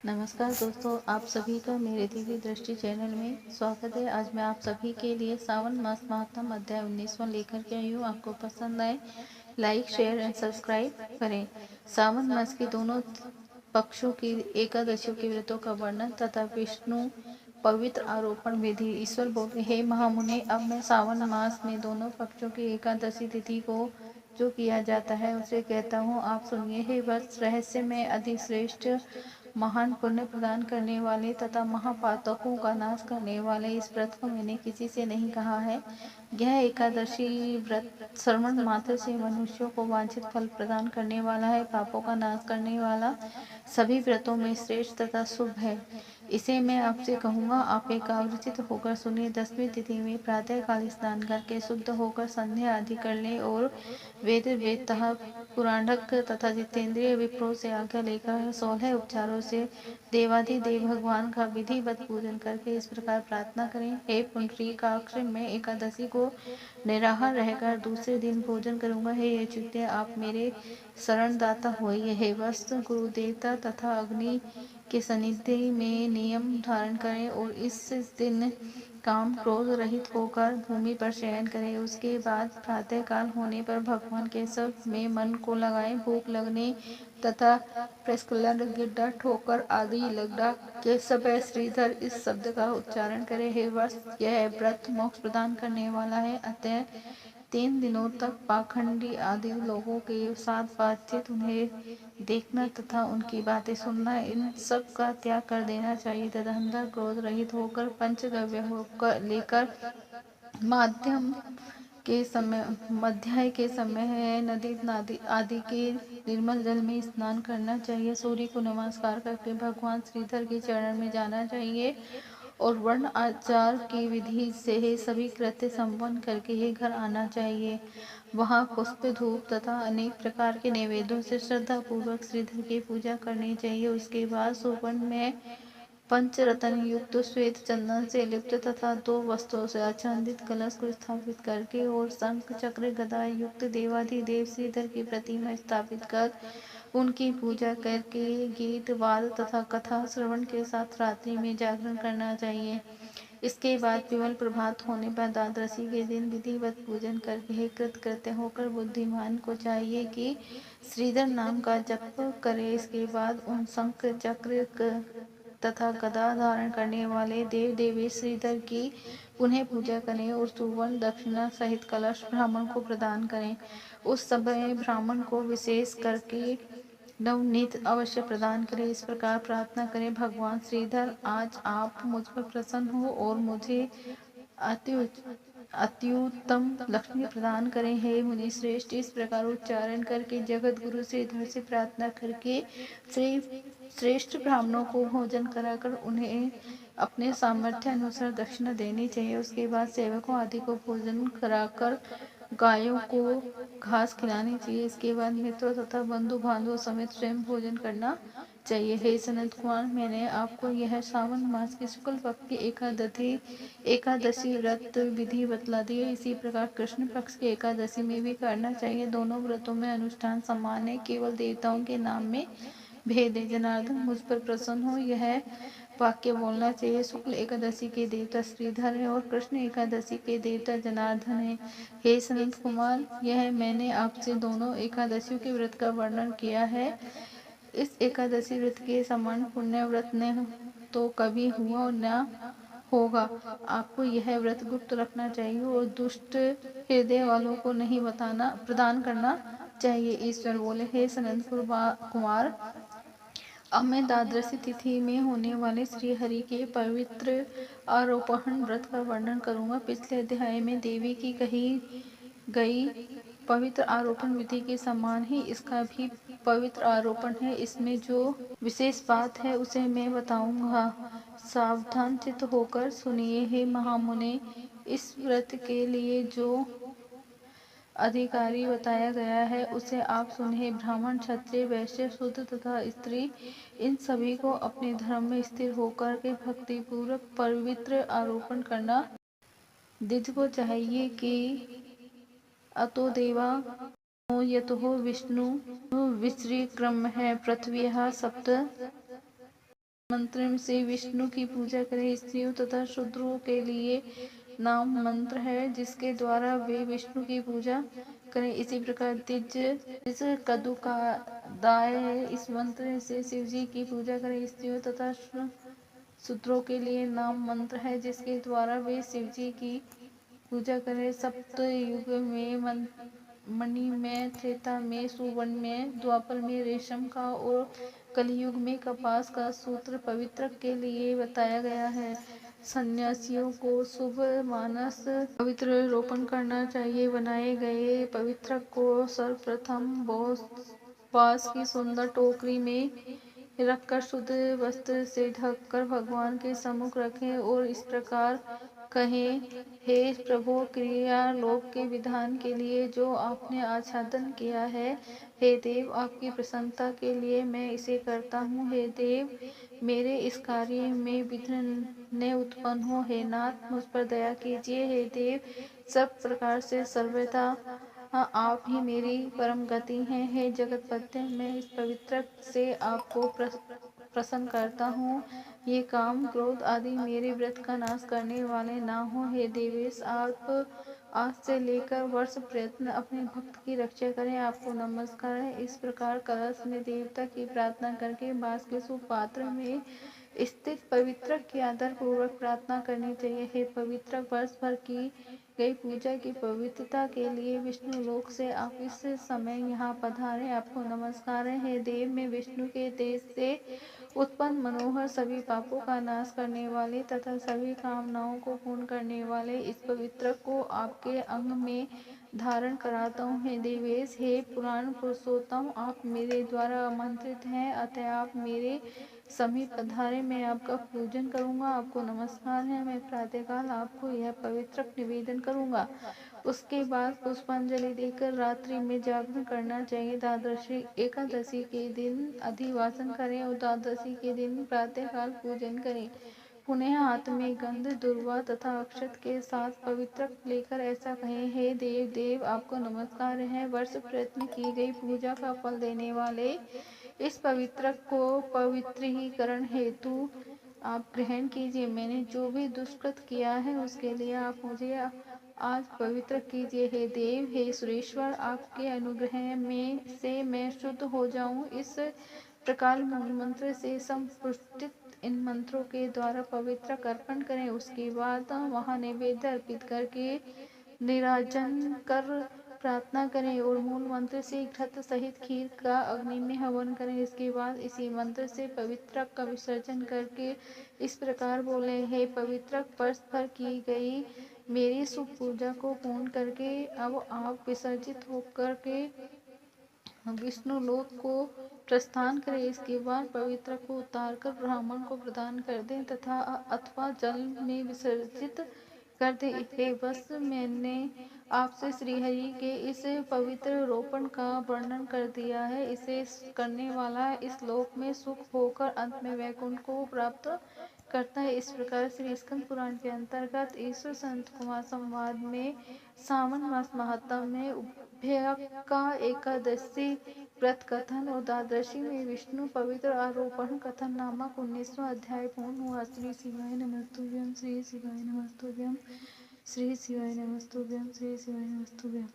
नमस्कार दोस्तों, आप सभी का मेरे दिव्य दृष्टि चैनल में स्वागत है। आज मैं आप सभी के लिए सावन मास महात्म अध्याय 19वां लेकर के आई हूँ। आपको पसंद आए लाइक शेयर एंड सब्सक्राइब करें। सावन मास के दोनों पक्षों की एकादशियों के व्रतों का वर्णन तथा विष्णु पवित्र आरोपण विधि। ईश्वर बोले, हे महामुने, अब मैं सावन मास में दोनों पक्षों की एकादशी तिथि को जो किया जाता है उसे कहता हूँ, आप सुनिए। हे वत्स, रहस्य में अधिश्रेष्ठ महान पुण्य प्रदान करने वाले तथा महापातकों का नाश करने वाले इस व्रत को मैंने किसी से नहीं कहा है। यह एकादशी व्रत श्रवण मात्र से मनुष्यों को वांछित फल प्रदान करने वाला है, पापों का नाश करने वाला, सभी व्रतों में श्रेष्ठ तथा शुभ है। इसे मैं आपसे कहूँगा, आप एकाग्रचित होकर सुनिए। 10वीं तिथि में प्रातः काल स्नान करके शुद्ध होकर संध्या आदि कर ले और वेद वेदतः पुराणक तथा जितेंद्रिय विप्रों से आज्ञा लेकर 16 उपचारों से देवाधिदेव भगवान का विधिवत पूजन करके इस प्रकार प्रार्थना करें, हे पुंडरीकाक्ष, मैं एकादशी को निराहार रहकर दूसरे दिन भोजन करूंगा। हे अच्युत, आप मेरे शरणदाता होइए। हे वत्स, गुरु देवता तथा अग्नि के सानिध्य में नियम धारण करें और इस दिन काम क्रोध रहित होकर भूमि पर शयन करें। उसके बाद प्रातः काल होने पर भगवान केशव में मन को लगाएं। भूख लगने तथा प्रस्खलन, गिड्डा, ठोकर आदि लगना के समय श्रीधर इस शब्द का उच्चारण करें। हे वत्स, यह व्रत मोक्ष प्रदान करने वाला है, अतः 3 दिनों तक पाखंडी आदि लोगों के साथ बातचीत, उन्हें देखना तथा उनकी बातें सुनना, इन सब का त्याग कर देना चाहिए तथा अंदर क्रोध रहित होकर पंचगव्य होकर लेकर मध्याह्न के समय है नदी नादि आदि के निर्मल जल में स्नान करना चाहिए। सूर्य को नमस्कार करके भगवान श्रीधर के चरण में जाना चाहिए और वर्ण आचार की विधि से सभी कृत्य संपन्न करके ही घर आना चाहिए। वहाँ पुष्प, धूप तथा अनेक प्रकार के नैवेद्यों से श्रद्धा पूर्वक श्रीधर की पूजा करनी चाहिए। उसके बाद सुवर्ण में पंचरत्न युक्त श्वेत चंदन से लिप्त तथा 2 वस्त्रों से आच्छादित कलश को स्थापित करके और शंख चक्र गदा युक्त देवाधिदेव श्रीधर की प्रतिमा स्थापित कर उनकी पूजा करके गीत वाद तथा कथा श्रवण के साथ रात्रि में जागरण करना चाहिए। इसके बाद विमल प्रभात होने पर द्वादशी के दिन विधिवत पूजन करके कृतकृत्य होकर बुद्धिमान को चाहिए कि श्रीधर नाम का जप करे। इसके बाद उन शंख चक्र तथा गदा धारण करने वाले देव देवी श्रीधर की पुनः पूजा करें और सुवर्ण दक्षिणा सहित कलश ब्राह्मण को प्रदान करें। उस समय ब्राह्मण को विशेष करके नवनीत अवश्य प्रदान करें। इस प्रकार प्रार्थना करें, भगवान श्रीधर, आज आप मुझ पर प्रसन्न हो और मुझे अत्युत्तम लक्ष्मी प्रदान करें। हे मुनि श्रेष्ठ, इस प्रकार उच्चारण करके जगत गुरु श्रीधर से प्रार्थना करके श्री श्रेष्ठ ब्राह्मणों को भोजन कराकर उन्हें अपने सामर्थ्य अनुसार दक्षिणा देनी चाहिए। उसके बाद सेवकों आदि को भोजन कराकर गायों को घास खिलानी चाहिए। इसके बाद मित्रों तथा बंधु बांधवों समेत स्वयं भोजन करना चाहिए। हे सनत कुमार, मैंने आपको यह सावन मास की शुक्ल पक्ष की एकादशी व्रत विधि बतला दी है। इसी प्रकार कृष्ण पक्ष की एकादशी में भी करना चाहिए। दोनों व्रतों में अनुष्ठान समान है, केवल देवताओं के नाम में भेद है। जनार्दन, मुझ पर प्रसन्न हो, यह वाक्य बोलना चाहिए। शुक्ल एकादशी के देवता श्रीधर है और कृष्ण एकादशी के देवता जनार्दन है। हे सनत कुमार, यह मैंने आपसे दोनों एकादशियों के व्रत का वर्णन किया है। इस एकादशी व्रत के समान पुण्य व्रत न तो कभी हुआ और न होगा। आपको यह व्रत गुप्त रखना चाहिए और दुष्ट हृदय वालों को नहीं प्रदान करना चाहिए। ईश्वर बोले, हे सनत कुमार, अब मैं द्वादशी तिथि में होने वाले श्री हरि के पवित्र आरोपण व्रत का वर्णन करूंगा। पिछले अध्याय में देवी की कही गई पवित्र आरोपण विधि के समान ही इसका भी पवित्र आरोपण है। इसमें जो विशेष बात है उसे मैं बताऊंगा, सावधान चित्त होकर सुनिए। हे महामुने, इस व्रत के लिए जो अधिकारी बताया गया है उसे आप सुनिए। ब्राह्मण, क्षत्रिय, वैश्य, शूद्र तथा स्त्री, इन सभी को अपने धर्म में स्थिर होकर के भक्ति पूर्वक पवित्र आरोपण करना। द्विज को चाहिए कि अतो देवा यतो विष्णु विश्री क्रम है पृथ्वी सप्त मंत्र से विष्णु की पूजा करें। स्त्रियों तथा शूद्रों के लिए नाम मंत्र है जिसके द्वारा वे विष्णु की पूजा करें। इसी प्रकार तिज इस कदु का दाय है। इस मंत्र से शिव जी की पूजा करें। स्त्रियों तथा शूद्रों के लिए नाम मंत्र है जिसके द्वारा वे शिव जी की पूजा करें। सप्त युग में मणि में, त्रेता में सुवर्ण में, द्वापर में रेशम का और कलयुग में कपास का सूत्र पवित्र के लिए बताया गया है। सन्यासियों को शुभ मानस पवित्र रोपण करना चाहिए। बनाए गए पवित्र को सर्वप्रथम बांस की सुंदर टोकरी में रखकर शुद्ध वस्त्र से ढककर भगवान के सम्मुख रखें और इस प्रकार कहें, हे प्रभु, क्रिया लोक के विधान के लिए जो आपने आच्छादन किया है, हे देव, आपकी प्रसन्नता के लिए मैं इसे करता हूँ। हे देव, मेरे इस कार्य में विघ्न न उत्पन्न हो। हे नाथ, मुझ पर दया कीजिए। हे देव, सब प्रकार से सर्वथा आप ही मेरी परम गति हैं। हे जगतपते, मैं इस पवित्र से आपको प्रसन्न करता हूँ। ये काम क्रोध आदि मेरे व्रत का नाश करने वाले ना हो। हे देवेश, आप आज से लेकर वर्ष प्रयत्न अपने भक्त की रक्षा करें। आपको नमस्कार है। इस प्रकार कलश में देवता की प्रार्थना करके बांस के सुपात्र में स्थित पवित्र की आदर पूर्वक प्रार्थना करनी चाहिए। हे पवित्र, वर्ष भर की गई पूजा की पवित्रता के लिए विष्णु लोक से आप इस समय यहाँ पधारे। आपको नमस्कार है। हे देव, मैं विष्णु के तेज से उत्पन्न मनोहर सभी पापों का नाश करने वाले तथा सभी कामनाओं को पूर्ण करने वाले इस पवित्र को आपके अंग में धारण कराता हूँ। हे देवेश, हे पुराण पुरुषोत्तम, आप मेरे द्वारा आमंत्रित हैं, अतः आप मेरे समीप पधारे। मैं आपका पूजन करूंगा। आपको नमस्कार है। मैं प्रातःकाल आपको यह पवित्र निवेदन करूंगा। उसके बाद पुष्पांजलि देकर रात्रि में जागरण करना चाहिए। द्वादशी एकादशी के दिन अधिवासन करें और द्वादशी के दिन प्रातःकाल पूजन करें। पुनः हाथ में गंध, दुर्वा तथा अक्षत के साथ पवित्र लेकर ऐसा कहें, हे देव देव, आपको नमस्कार है। वर्ष प्रयत्न की गई पूजा का फल देने वाले इस पवित्र को पवित्रीकरण हेतु आप ग्रहण कीजिए। मैंने जो भी दुष्कृत किया है उसके लिए आप मुझे आज पवित्र कीजिए। हे देव, हे सुरेश्वर, आपके अनुग्रह में से मैं शुद्ध हो जाऊं। इस प्रकार मूल मंत्र से संपुष्टित इन मंत्रों के द्वारा पवित्र अर्पण करें। उसके बाद वहां नैवेद्य अर्पित करके निराजन कर प्रार्थना करें और मूल मंत्र से घृत सहित खीर का अग्नि में हवन करें। इसके बाद इसी मंत्र से पवित्र का विसर्जन करके इस प्रकार बोले, हे पवित्र, वर्ष भर की गई मेरी शुभ पूजा को पूर्ण करके अब आप विसर्जित होकर के विष्णु लोक को प्रस्थान करें। इसके बाद पवित्र को उतारकर ब्राह्मण को प्रदान कर दें तथा अथवा जल में विसर्जित कर दें। हे बस, मैंने आपसे श्रीहरि के इस पवित्र रोपण का वर्णन कर दिया है। इसे करने वाला इस लोक में सुख होकर अंत में वैकुंठ को प्राप्त करता है। इस प्रकार श्री स्कंद पुराण के अंतर्गत ईश्वर संत कुमार संवाद में सावन मास महात्म में उभयका एकादशी व्रत कथन और द्वादशी में विष्णु पवित्र आरोपण कथन नामक 19वां अध्याय पूर्ण हुआ। श्री शिवाय नमस्तुभ्यं, श्री शिवाय नमस्तुभ्यं, श्री शिवाय नमस्तुभ्यं, श्री शिवाय नमस्तुभ्यं।